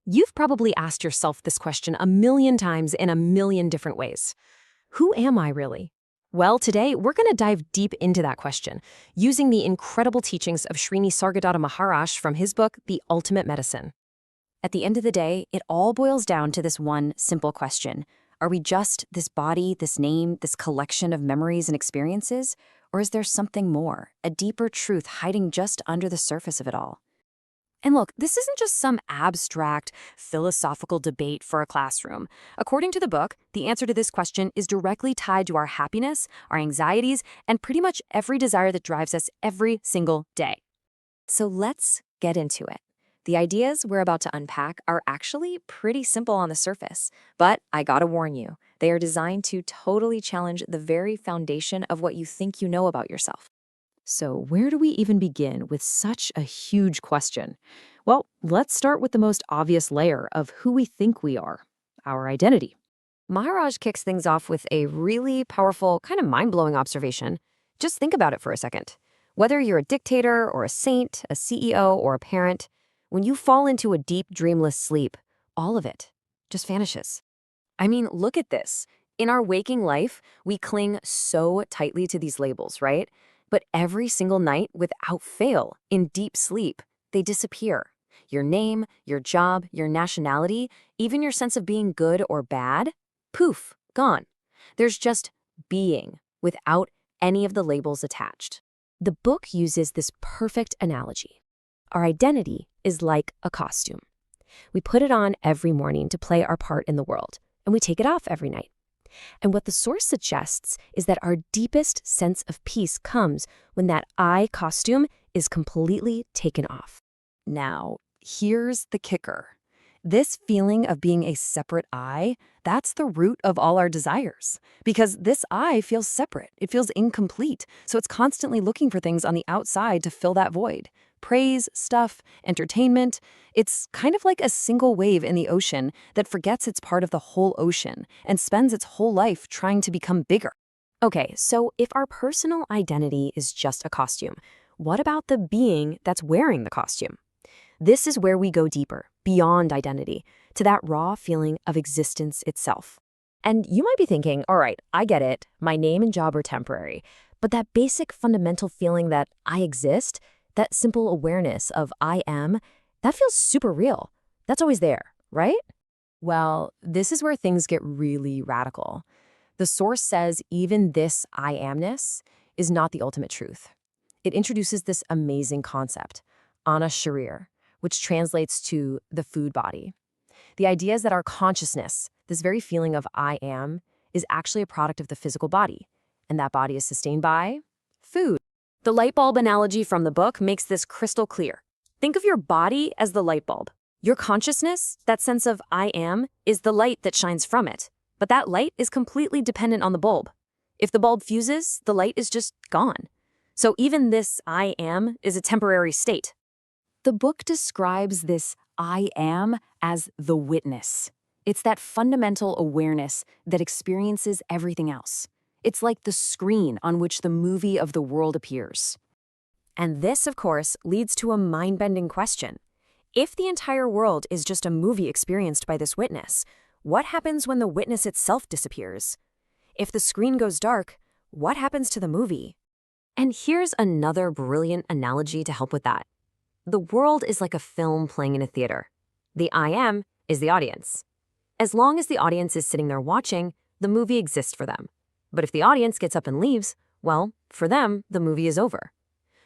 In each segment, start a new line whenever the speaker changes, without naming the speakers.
You've probably asked yourself this question a million times in a million different ways. Who am I really? Well, today we're going to dive deep into that question, using the incredible teachings of Sri Nisargadatta Maharaj from his book, The Ultimate Medicine.
At the end of the day, it all boils down to this one simple question. Are we just this body, this name, this collection of memories and experiences? Or is there something more, a deeper truth hiding just under the surface of it all? And look, this isn't just some abstract, philosophical debate for a classroom. According to the book, the answer to this question is directly tied to our happiness, our anxieties, and pretty much every desire that drives us every single day. So let's get into it. The ideas we're about to unpack are actually pretty simple on the surface, but I gotta warn you, they are designed to totally challenge the very foundation of what you think you know about yourself.
So where do we even begin with such a huge question? Well, let's start with the most obvious layer of who we think we are, our identity. Maharaj kicks things off with a really powerful, kind of mind-blowing observation. Just think about it for a second. Whether you're a dictator or a saint, a CEO or a parent, when you fall into a deep, dreamless sleep, all of it just vanishes. I mean, look at this. In our waking life, we cling so tightly to these labels, right? But every single night, without fail, in deep sleep, they disappear. Your name, your job, your nationality, even your sense of being good or bad, poof, gone. There's just being, without any of the labels attached. The book uses this perfect analogy. Our identity is like a costume. We put it on every morning to play our part in the world, and we take it off every night. And what the source suggests is that our deepest sense of peace comes when that I costume is completely taken off. Now, here's the kicker. This feeling of being a separate I, that's the root of all our desires. Because this I feels separate, it feels incomplete, so it's constantly looking for things on the outside to fill that void. Praise, stuff, entertainment. It's kind of like a single wave in the ocean that forgets it's part of the whole ocean and spends its whole life trying to become bigger. Okay, so if our personal identity is just a costume, what about the being that's wearing the costume? This is where we go deeper, beyond identity, to that raw feeling of existence itself. And you might be thinking, all right, I get it, my name and job are temporary, but that basic fundamental feeling that I exist, that simple awareness of I am, that feels super real. That's always there, right? Well, this is where things get really radical. The source says even this I amness is not the ultimate truth. It introduces this amazing concept, ana sharir, which translates to the food body. The idea is that our consciousness, this very feeling of I am, is actually a product of the physical body, and that body is sustained by food. The light bulb analogy from the book makes this crystal clear. Think of your body as the light bulb. Your consciousness, that sense of I am, is the light that shines from it. But that light is completely dependent on the bulb. If the bulb fuses, the light is just gone. So even this I am is a temporary state. The book describes this I am as the witness. It's that fundamental awareness that experiences everything else. It's like the screen on which the movie of the world appears. And this, of course, leads to a mind-bending question. If the entire world is just a movie experienced by this witness, what happens when the witness itself disappears? If the screen goes dark, what happens to the movie? And here's another brilliant analogy to help with that. The world is like a film playing in a theater. The I am is the audience. As long as the audience is sitting there watching, the movie exists for them. But if the audience gets up and leaves, well, for them, the movie is over.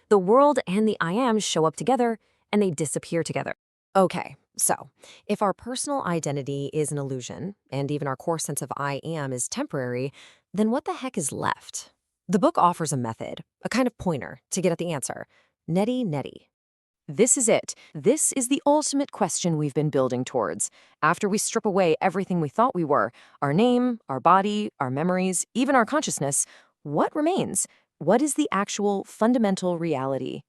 The world and the I am show up together, and they disappear together. Okay, so if our personal identity is an illusion, and even our core sense of I am is temporary, then what the heck is left? The book offers a method, a kind of pointer, to get at the answer. Neti-Neti. This is it. This is the ultimate question we've been building towards. After we strip away everything we thought we were, our name, our body, our memories, even our consciousness, what remains? What is the actual fundamental reality?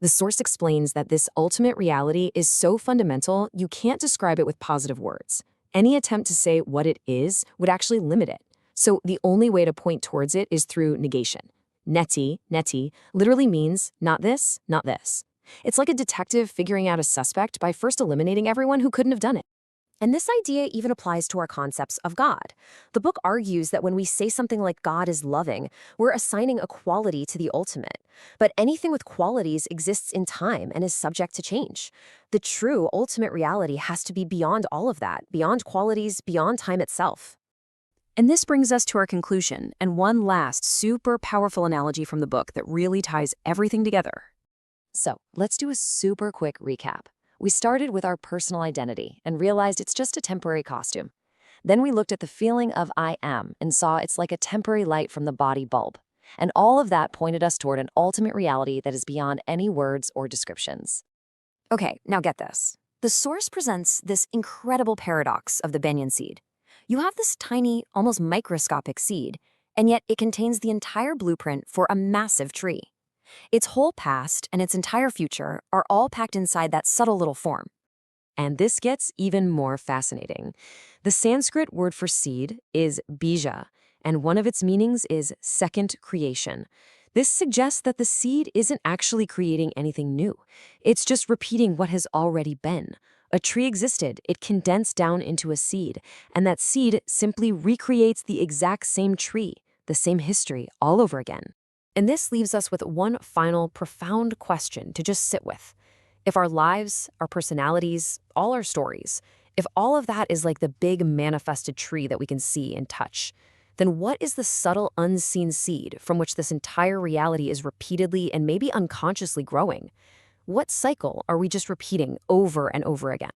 The source explains that this ultimate reality is so fundamental you can't describe it with positive words. Any attempt to say what it is would actually limit it. So the only way to point towards it is through negation. Neti-Neti literally means not this, not this. It's like a detective figuring out a suspect by first eliminating everyone who couldn't have done it. And this idea even applies to our concepts of God. The book argues that when we say something like God is loving, we're assigning a quality to the ultimate. But anything with qualities exists in time and is subject to change. The true ultimate reality has to be beyond all of that, beyond qualities, beyond time itself. And this brings us to our conclusion, and one last super powerful analogy from the book that really ties everything together. So, let's do a super quick recap. We started with our personal identity and realized it's just a temporary costume. Then we looked at the feeling of I am and saw it's like a temporary light from the body bulb. And all of that pointed us toward an ultimate reality that is beyond any words or descriptions. Okay, now get this. The source presents this incredible paradox of the banyan seed. You have this tiny, almost microscopic seed, and yet it contains the entire blueprint for a massive tree. Its whole past and its entire future are all packed inside that subtle little form. And this gets even more fascinating. The Sanskrit word for seed is bija, and one of its meanings is second creation. This suggests that the seed isn't actually creating anything new. It's just repeating what has already been. A tree existed, it condensed down into a seed, and that seed simply recreates the exact same tree, the same history, all over again. And this leaves us with one final profound question to just sit with. If our lives, our personalities, all our stories, if all of that is like the big manifested tree that we can see and touch, then what is the subtle unseen seed from which this entire reality is repeatedly and maybe unconsciously growing? What cycle are we just repeating over and over again?